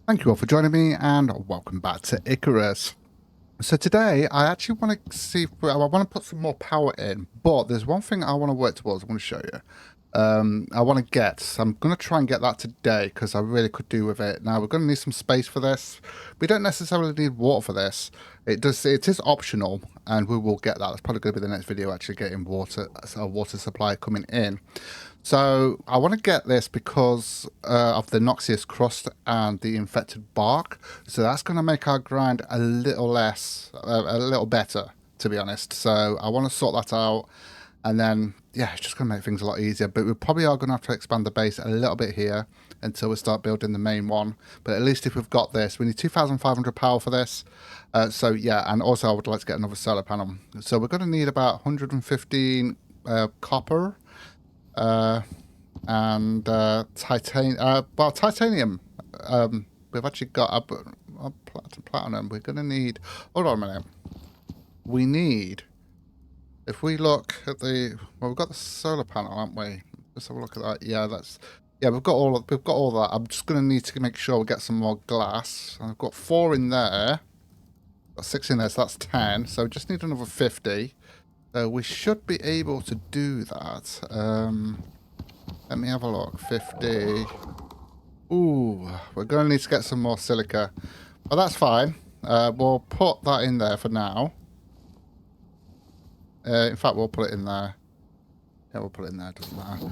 Thank you all for joining me and welcome back to Icarus. So today I actually want to see if I want to put some more power in, but there's one thing I want to work towards. I want to show you. I want to get, I'm going to try and get that today because I really could do with it. Now we're going to need some space for this. We don't necessarily need water for this. It is optional and we will get that. That's probably going to be the next video, actually getting water, a water supply coming in. So I want to get this because of the noxious crust and the infected bark. So that's going to make our grind a little less, a little better, to be honest. So I want to sort that out. And then, yeah, it's just going to make things a lot easier. But we probably are going to have to expand the base a little bit here until we start building the main one. But at least if we've got this, we need 2,500 power for this. So, yeah, and also I would like to get another solar panel. So we're going to need about 115 copper. And titanium. We've actually got a platinum. We're going to need... Hold on a minute. We need... If we look at the... Well, we've got the solar panel, haven't we? Let's have a look at that. Yeah, that's... Yeah, we've got all that. I'm just going to need to make sure we get some more glass. I've got 4 in there. Got 6 in there, so that's 10. So we just need another 50. So we should be able to do that. Let me have a look. 50. Ooh, we're going to need to get some more silica. But that's fine. We'll put that in there for now. In fact, we'll put it in there. Yeah, we'll put it in there. Doesn't matter.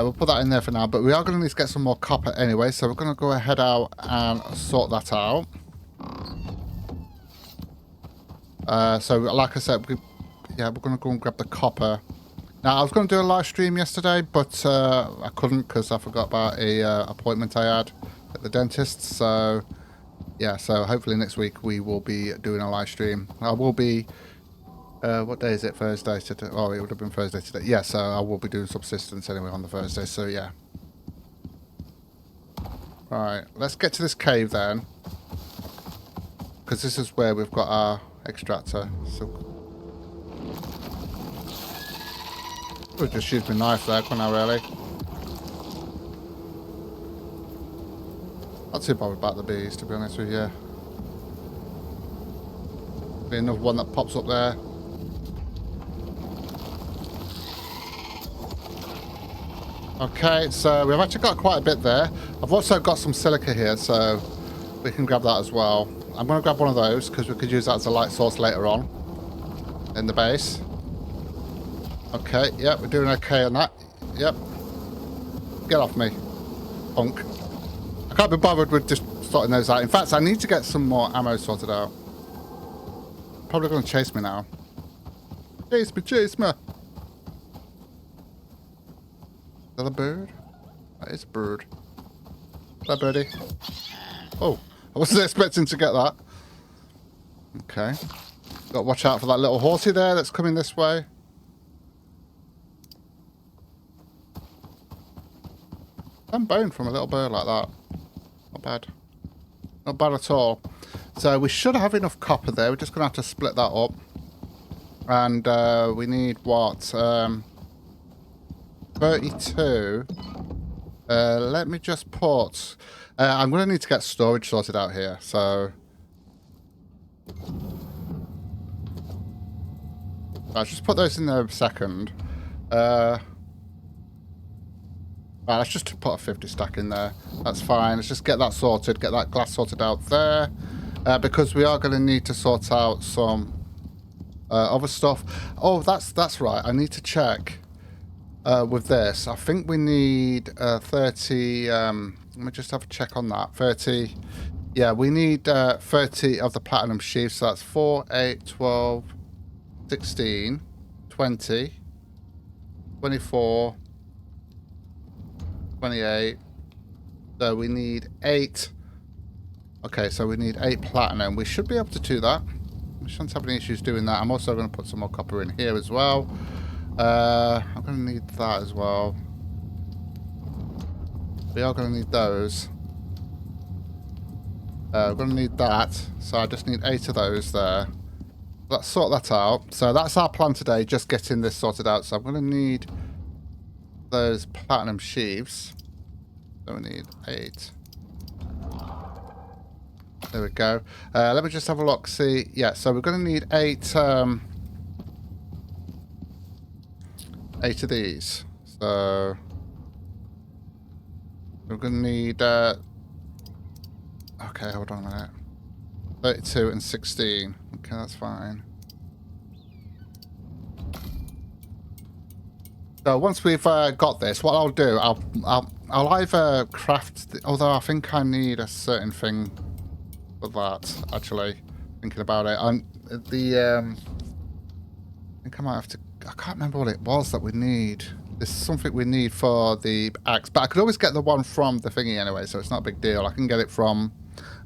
We'll put that in there for now. But we are going to need to get some more copper anyway. So we're going to go ahead out and sort that out. So like I said, yeah, we're going to go and grab the copper. Now, I was going to do a live stream yesterday, but I couldn't because I forgot about a appointment I had at the dentist. So, yeah, so hopefully next week we will be doing a live stream. I will be... what day is it? Thursday today? Oh, it would have been Thursday today. Yeah, so I will be doing subsistence anyway on the Thursday, so yeah. Right, let's get to this cave then. Because this is where we've got our extractor. So... I just used my knife there, couldn't I, really? Not too bothered about the bees, to be honest with you. Be another one that pops up there. Okay, so we've actually got quite a bit there. I've also got some silica here, so we can grab that as well. I'm going to grab one of those, because we could use that as a light source later on in the base. Okay, yep, we're doing okay on that. Yep. Get off me, punk. I can't be bothered with just sorting those out. In fact, I need to get some more ammo sorted out. Probably going to chase me now. Chase me, chase me. Is that a bird? That is a bird. Is that birdie? Oh, I wasn't expecting to get that. Okay. Got to watch out for that little horsey there that's coming this way. I'm bone from a little bird like that. Not bad. Not bad at all. So we should have enough copper there. We're just going to have to split that up. And we need what? 32. Let me just put... I'm going to need to get storage sorted out here. So... I'll just put those in there a second. Right, let's just put a 50 stack in there. That's fine. Let's just get that sorted, get that glass sorted out there. Because we are going to need to sort out some other stuff. Oh, that's right. I need to check with this. I think we need 30... let me just have a check on that. 30... Yeah, we need 30 of the platinum sheaths. So that's 4, 8, 12, 16, 20, 24... 28. So we need 8. Okay, so we need 8 platinum. We should be able to do that. We shouldn't have any issues doing that. I'm also going to put some more copper in here as well. I'm going to need that as well. We are going to need those. We're going to need that. So I just need 8 of those there. Let's sort that out. So that's our plan today, just getting this sorted out. So I'm going to need... those platinum sheaves. So we need 8. There we go. Let me just have a look. See, yeah. So we're going to need 8 of these. So we're going to need. Okay, hold on a minute. 32 and 16. Okay, that's fine. So once we've got this, what I'll do, I'll either craft. Although I think I need a certain thing for that. Actually, thinking about it, I think I might have to. I can't remember what it was that we need. There's something we need for the axe, but I could always get the one from the thingy anyway, so it's not a big deal. I can get it from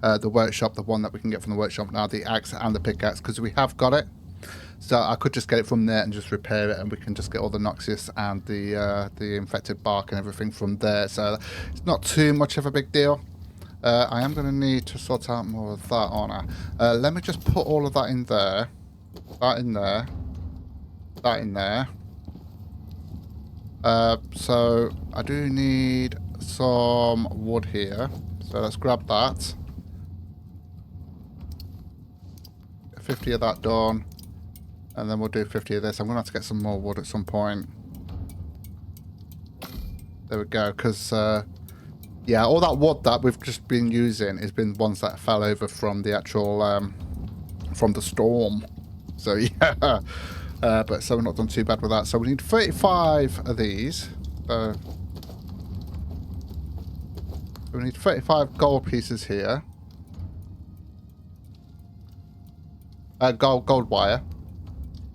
the workshop, the one that we can get from the workshop now, the axe and the pickaxe, because we have got it. So I could just get it from there and just repair it, and we can just get all the Noxious and the infected bark and everything from there. So it's not too much of a big deal. I am going to need to sort out more of that, aren't I? Let me just put all of that in there. That in there. That in there. So I do need some wood here. So let's grab that. 50 of that done. And then we'll do 50 of this. I'm going to have to get some more wood at some point. There we go. Because, yeah, all that wood that we've just been using has been ones that fell over from the actual, from the storm. So, yeah. But so we're not done too bad with that. So we need 35 of these. We need 35 gold pieces here. Gold wire.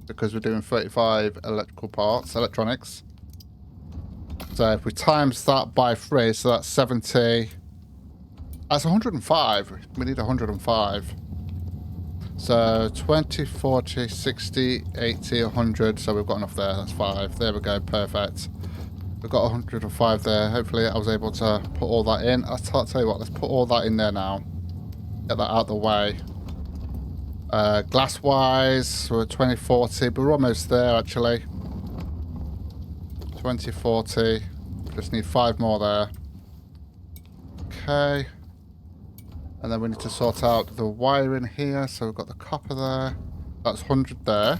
Because we're doing 35 electrical parts, electronics. So if we times that by 3, so that's 70. That's 105. We need 105. So 20, 40, 60, 80, 100. So we've got enough there. That's 5. There we go. Perfect. We've got 105 there. Hopefully I was able to put all that in. I'll tell you what, let's put all that in there now. Get that out of the way. Glass wise, we're 20, 40, but we're almost there actually. 20, 40. Just need 5 more there. Okay. And then we need to sort out the wiring here. So we've got the copper there. That's 100 there.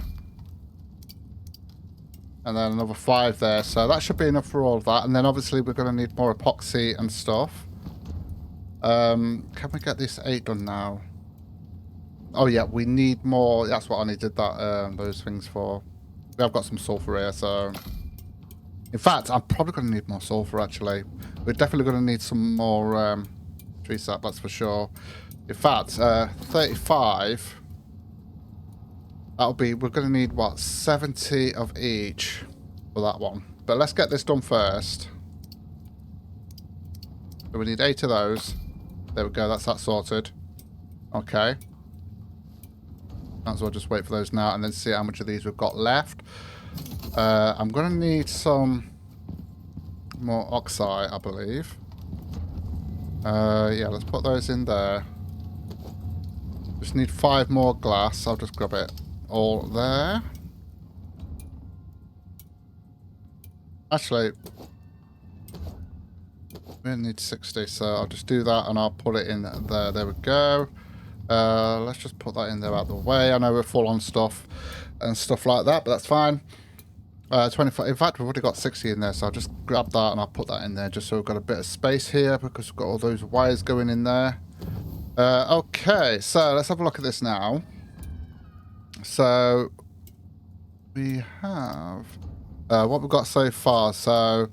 And then another 5 there. So that should be enough for all of that. And then obviously we're going to need more epoxy and stuff. Can we get this 8 done now? Oh yeah, we need more. That's what I needed that those things for. We have got some sulfur here, so in fact, I'm probably going to need more sulfur. Actually, we're definitely going to need some more tree sap. That's for sure. In fact, 35. That'll be. We're going to need what 70 of each for that one. But let's get this done first. So we need 8 of those. There we go. That's that sorted. Okay. Might as well just wait for those now and then see how much of these we've got left. I'm going to need some more oxide, I believe. Yeah, let's put those in there. Just need 5 more glass. I'll just grab it all there. Actually, we need 60, so I'll just do that and I'll put it in there. There we go. Let's just put that in there out of the way. I know we're full on stuff and stuff like that, but that's fine. 25. In fact, we've already got 60 in there, so I'll just grab that and I'll put that in there just so we've got a bit of space here because we've got all those wires going in there. Okay, so let's have a look at this now. So we have what we've got so far. So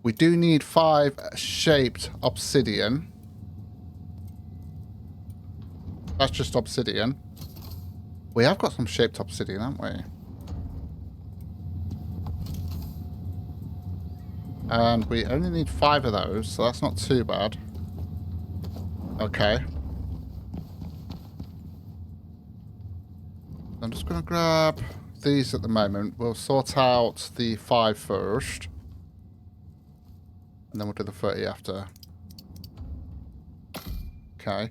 we do need 5 shaped obsidian. That's just obsidian. We have got some shaped obsidian, haven't we? And we only need 5 of those, so that's not too bad. Okay. I'm just going to grab these at the moment. We'll sort out the 5 first. And then we'll do the 30 after. Okay.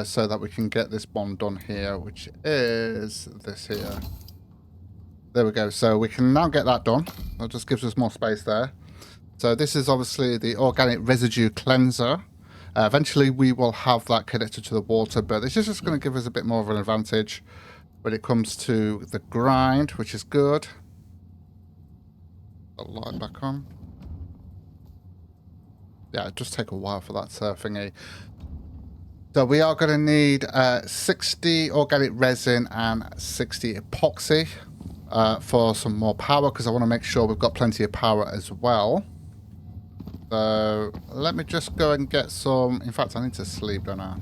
So that we can get this one done here, which is this here. There we go. So we can now get that done. That just gives us more space there. So this is obviously the organic residue cleanser. Eventually we will have that connected to the water, but this is just going to give us a bit more of an advantage when it comes to the grind, which is good. The light back on. Yeah, it just take a while for that thingy. So we are going to need 60 organic resin and 60 epoxy for some more power, because I want to make sure we've got plenty of power as well. So let me just go and get some. In fact, I need to sleep, don't I?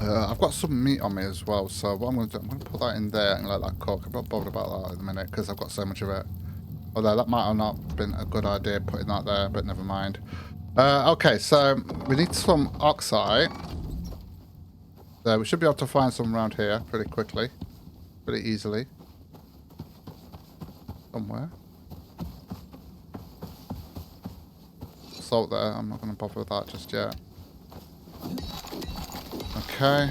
I've got some meat on me as well, so what I'm going to do, I'm going to put that in there and let that cook. I'm not bothered about that in a minute because I've got so much of it. Although that might have not been a good idea putting that there, but never mind. Okay, so we need some oxide. So we should be able to find some around here pretty quickly, pretty easily. Somewhere. Salt there, I'm not going to bother with that just yet. Okay.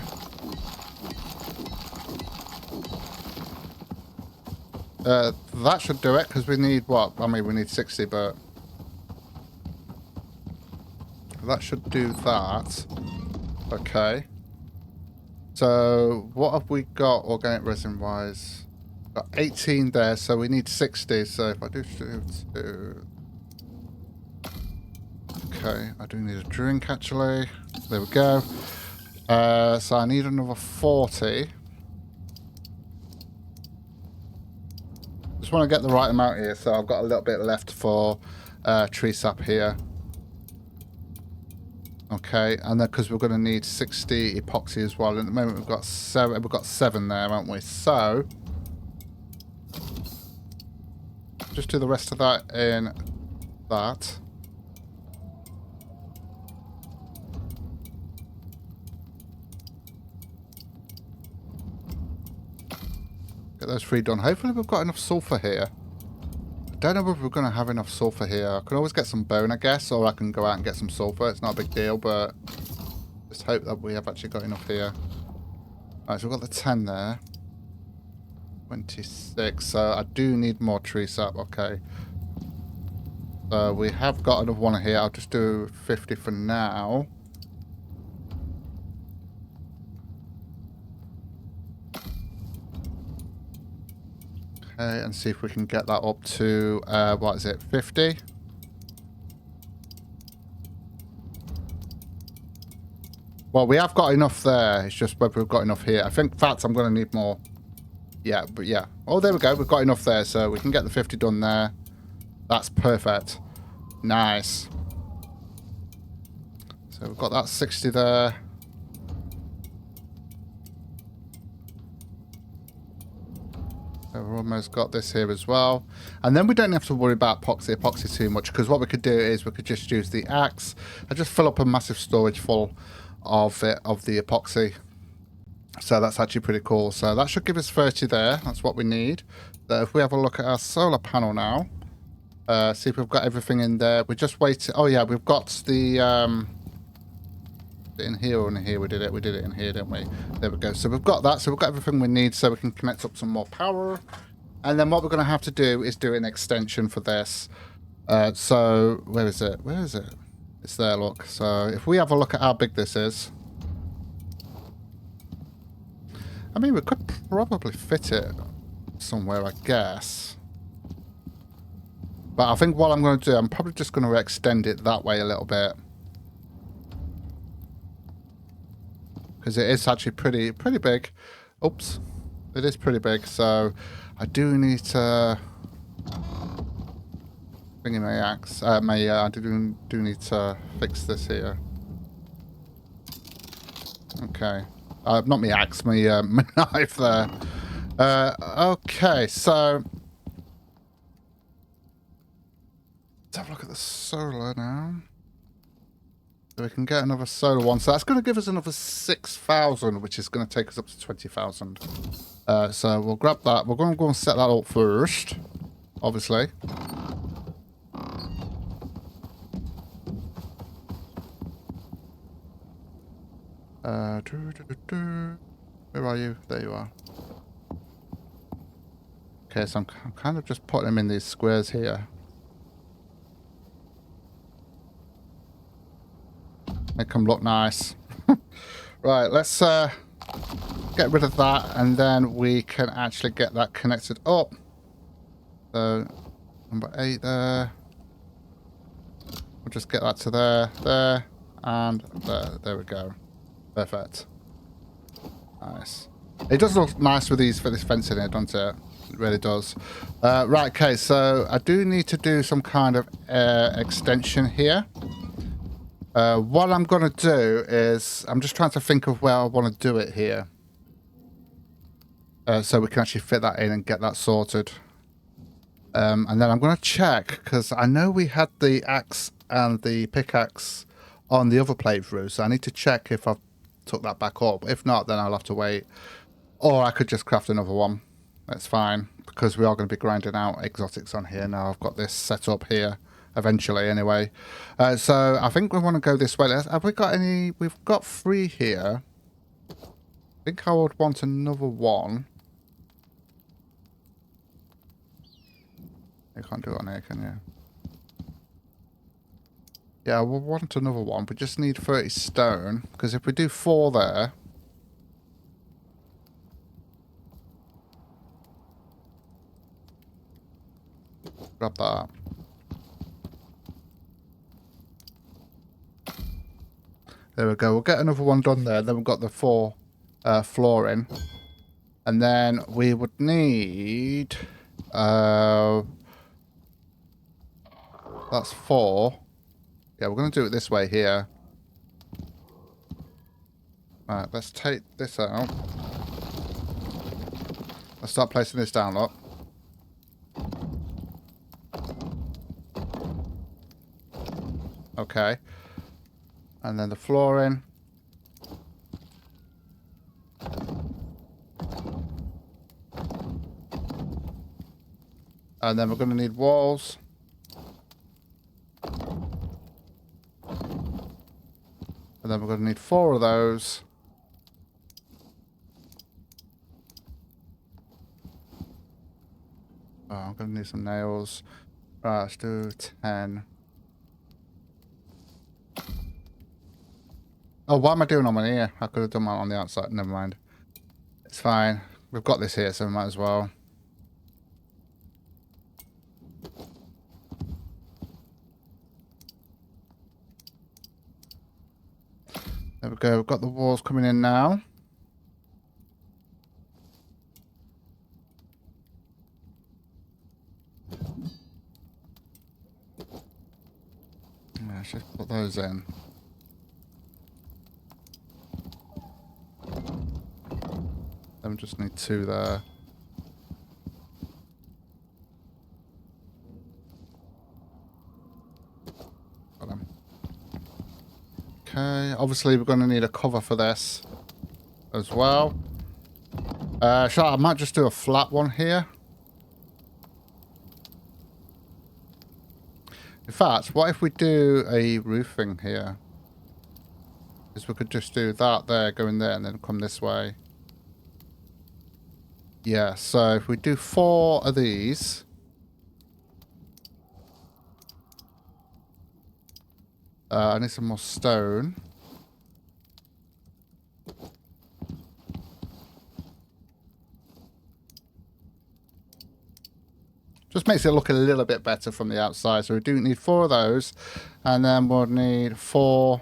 That should do it, because we need what? I mean, we need 60, but that should do that. Okay. So what have we got organic resin wise? Got 18 there, so we need 60. So if I do okay, I do need a drink actually. There we go. So I need another 40. Just want to get the right amount here, so I've got a little bit left for tree sap here. Okay, and then because we're going to need 60 epoxy as well. At the moment we've got 7. We've got 7 there, haven't we? So just do the rest of that in that. Get those 3 done. Hopefully we've got enough sulfur here. I don't know if we're going to have enough sulfur here. I can always get some bone, I guess, or I can go out and get some sulfur. It's not a big deal, but just hope that we have actually got enough here. Alright, so we've got the 10 there. 26, so I do need more tree sap, okay. So we have got another one here. I'll just do 50 for now. Okay, and see if we can get that up to, what is it, 50? Well, we have got enough there. It's just whether we've got enough here. I think, in fact, I'm going to need more. Yeah, but yeah. Oh, there we go. We've got enough there, so we can get the 50 done there. That's perfect. Nice. So we've got that 60 there. So we've almost got this here as well. And then we don't have to worry about epoxy too much, because what we could do is we could just use the axe and just fill up a massive storage full of the epoxy. So that's actually pretty cool. So that should give us 30 there. That's what we need. So if we have a look at our solar panel now, see if we've got everything in there. We're just waiting. Oh yeah, we've got the in here or in here. We did it in here, didn't we? There we go. So we've got that. So we've got everything we need, so we can connect up some more power. And then what we're going to have to do is do an extension for this. So where is it? Where is it? It's there, look. So if we have a look at how big this is, I mean, we could probably fit it somewhere, I guess. But I think what I'm going to do, I'm probably just going to extend it that way a little bit. Because it is actually pretty big. Oops. It is pretty big, so I do need to bring in my axe. I do need to fix this here. Okay. Not my axe, my knife there. Okay, so let's have a look at the solar now. So we can get another solar one. So that's going to give us another 6,000, which is going to take us up to 20,000. So we'll grab that. We're going to go and set that up first, obviously. Where are you? There you are. Okay, so I'm kind of just putting them in these squares here. Make them look nice. Right, let's get rid of that, and then we can actually get that connected up. So, number 8 there. We'll just get that to there, and there. There we go. Perfect. Nice. It does look nice with this fence in it, doesn't it? It really does. Right, okay, so I do need to do some kind of extension here. What I'm going to do is, I'm just trying to think of where I want to do it here. So we can actually fit that in and get that sorted. And then I'm going to check, because I know we had the axe and the pickaxe on the other playthrough, so I need to check if I've took that back up. If not, then I'll have to wait. Or I could just craft another one. That's fine, because we are going to be grinding out exotics on here now. I've got this set up here, eventually anyway. So I think we want to go this way. Have we got any? We've got 3 here. I think I would want another one. You can't do it on here, can you? Yeah, we'll want another one. We just need 30 stone, because if we do 4 there... Grab that. There we go. We'll get another one done there. Then we've got the 4 flooring. And then we would need... that's 4. Yeah, we're going to do it this way here. Right, let's take this out. Let's start placing this down, look. Okay. And then the flooring. And then we're going to need walls. And then we're going to need 4 of those. Oh, I'm going to need some nails. Right, let's do 10. Oh, what am I doing on my ear? I could have done that on the outside. Never mind. It's fine. We've got this here, so we might as well. There we go. We've got the walls coming in now. Yeah, let's just put those in. Then we just need 2 there. Got them. Okay, obviously we're going to need a cover for this as well. I might just do a flat one here. In fact, what if we do a roofing here? Because we could just do that there, go in there, and then come this way. Yeah, so if we do 4 of these... I need some more stone. Just makes it look a little bit better from the outside. So we do need 4 of those. And then we'll need 4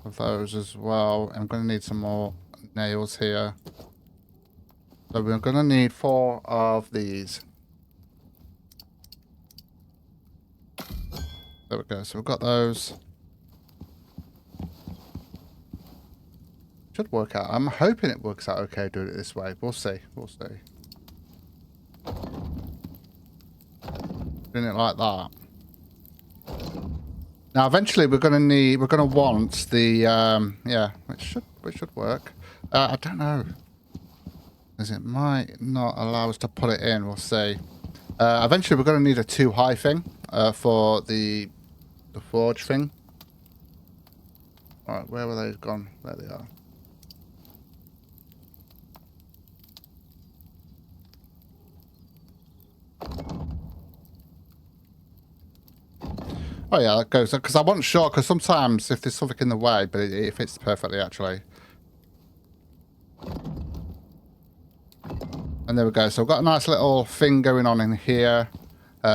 of those as well. I'm going to need some more nails here. So we're going to need 4 of these. There we go. So we've got those. Should work out. I'm hoping it works out okay doing it this way. We'll see. We'll see. Doing it like that. Now, eventually, we're going to want the, yeah, it should work. I don't know, because it might not allow us to put it in. We'll see. Eventually, we're going to need a 2 high thing for the forge thing. All right, where were they gone? There they are. Oh yeah, that goes, because I wasn't sure, because sometimes if there's something in the way, but it fits perfectly actually. And there we go. So we've got a nice little thing going on in here.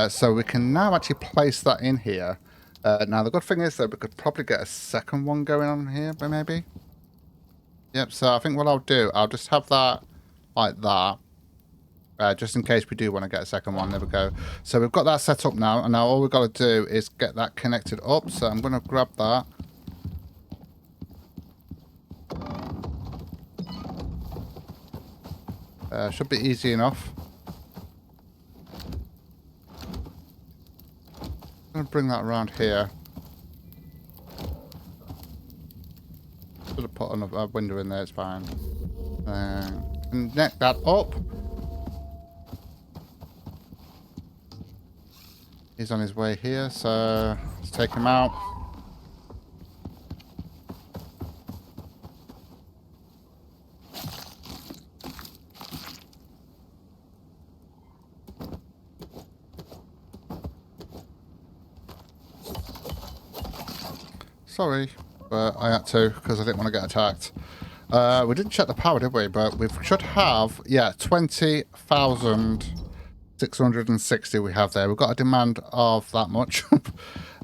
So we can now actually place that in here. Now the good thing is that we could probably get a second one going on here, but maybe. Yep, so I think what I'll do, I'll just have that like that. Just in case we do want to get a second one. There we go. So we've got that set up now, and now all we've got to do is get that connected up. So I'm going to grab that. Should be easy enough. I'm going to bring that around here. Should have put a window in there, it's fine. Connect that up. He's on his way here, so let's take him out. Sorry, but I had to because I didn't want to get attacked. We didn't check the power, did we? But we should have, yeah, 20,660 we have there. We've got a demand of that much.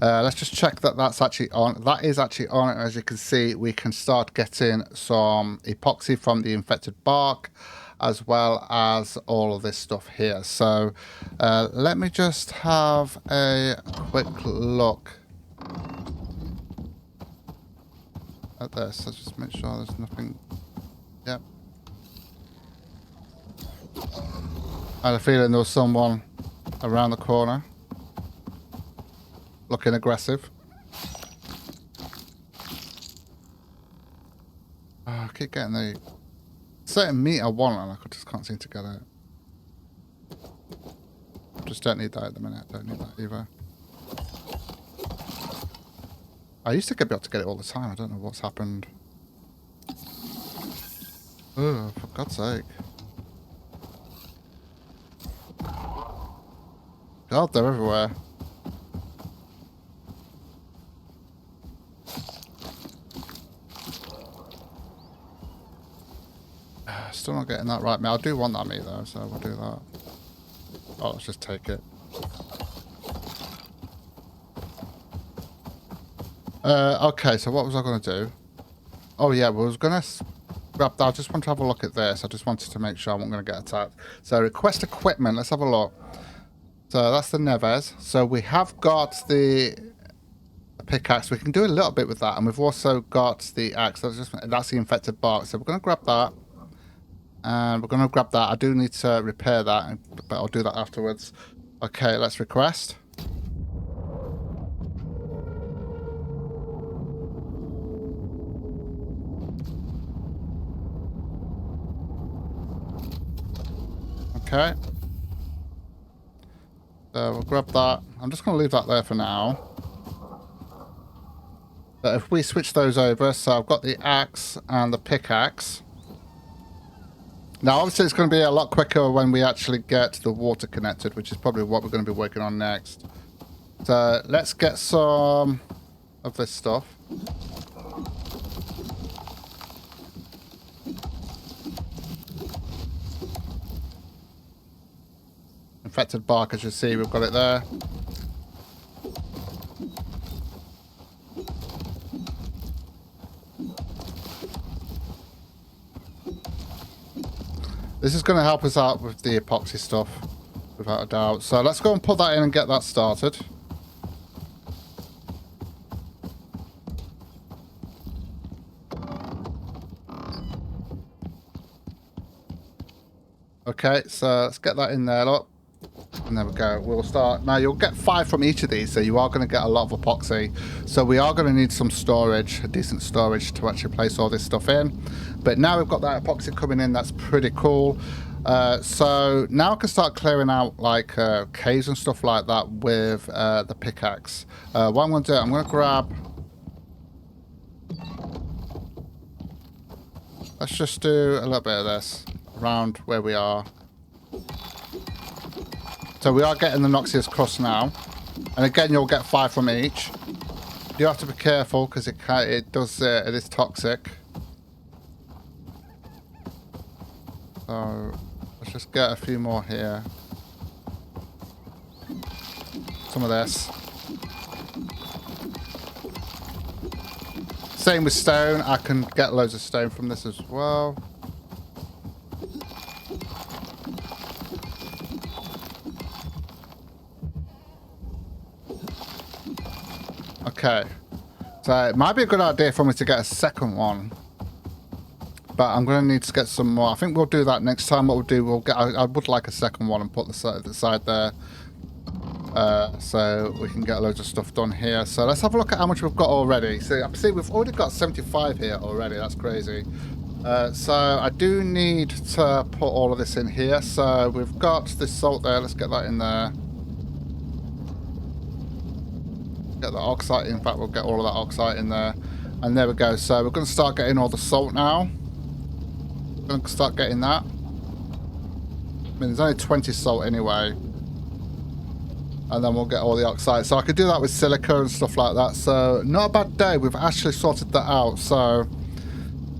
Let's just check that that's actually on. That is actually on. As you can see, we can start getting some epoxy from the infected bark, as well as all of this stuff here. So let me just have a quick look at this. Let's just make sure there's nothing. Yep. I had a feeling there was someone around the corner looking aggressive. Oh, I keep getting the certain meat I want and I just can't seem to get it. Just don't need that at the minute. Don't need that either. I used to be able to get it all the time. I don't know what's happened. Oh, for God's sake. God, they're everywhere. Still not getting that right. I do want that meat though, so we'll do that. Oh, let's just take it. Okay, so what was I going to do? Oh yeah, we was going to grab that. I just want to have a look at this. I just wanted to make sure I wasn't going to get attacked. So request equipment. Let's have a look. So that's the Neves. So we have got the pickaxe. We can do a little bit with that. And we've also got the axe. That's the infected bark. So we're going to grab that. And we're going to grab that. I do need to repair that, but I'll do that afterwards. Okay, let's request. Okay. So we'll grab that. I'm just going to leave that there for now. But if we switch those over, so I've got the axe and the pickaxe. Now, obviously, it's going to be a lot quicker when we actually get the water connected, which is probably what we're going to be working on next. So let's get some of this stuff. Infected bark, as you see, we've got it there. This is going to help us out with the epoxy stuff, without a doubt. So let's go and put that in and get that started. Okay, so let's get that in there, look. And there we go. We'll start. Now, you'll get 5 from each of these, so you are going to get a lot of epoxy. So we are going to need some storage, a decent storage, to actually place all this stuff in. But now we've got that epoxy coming in, that's pretty cool. So now I can start clearing out, like, caves and stuff like that with the pickaxe. What I'm going to do, I'm going to grab... Let's just do a little bit of this around where we are. So we are getting the Noxious crust now. And again, you'll get 5 from each. You have to be careful because it is toxic. So let's just get a few more here. Some of this. Same with stone. I can get loads of stone from this as well. Okay. So it might be a good idea for me to get a second one. But I'm going to need to get some more. I think we'll do that next time. What we'll do, we'll get. I would like a second one and put the side there. So we can get loads of stuff done here. So let's have a look at how much we've got already. So I see we've already got 75 here already. That's crazy. So I do need to put all of this in here. So we've got this salt there. Let's get that in there. Get the oxide. In fact, we'll get all of that oxide in there. And there we go. So we're going to start getting all the salt now. We're going to start getting that. I mean, there's only 20 salt anyway. And then we'll get all the oxide. So I could do that with silica and stuff like that. So not a bad day. We've actually sorted that out. So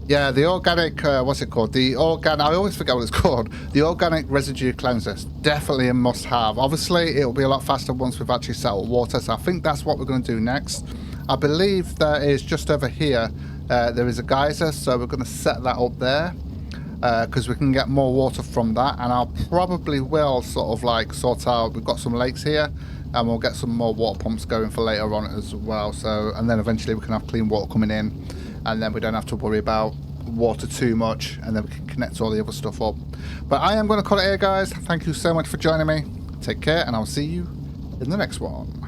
yeah, the organic, what's it called? The organic, I always forget what it's called. The organic residue cleanser. Definitely a must have. Obviously, it'll be a lot faster once we've actually settled water. So I think that's what we're going to do next. I believe there is just over here, there is a geyser. So we're going to set that up there. Because we can get more water from that, and I'll probably will sort of like sort out. We've got some lakes here, and we'll get some more water pumps going for later on as well. So, and then eventually we can have clean water coming in, and then we don't have to worry about water too much, and then we can connect all the other stuff up. But I am going to call it here, guys. Thank you so much for joining me. Take care, and I'll see you in the next one.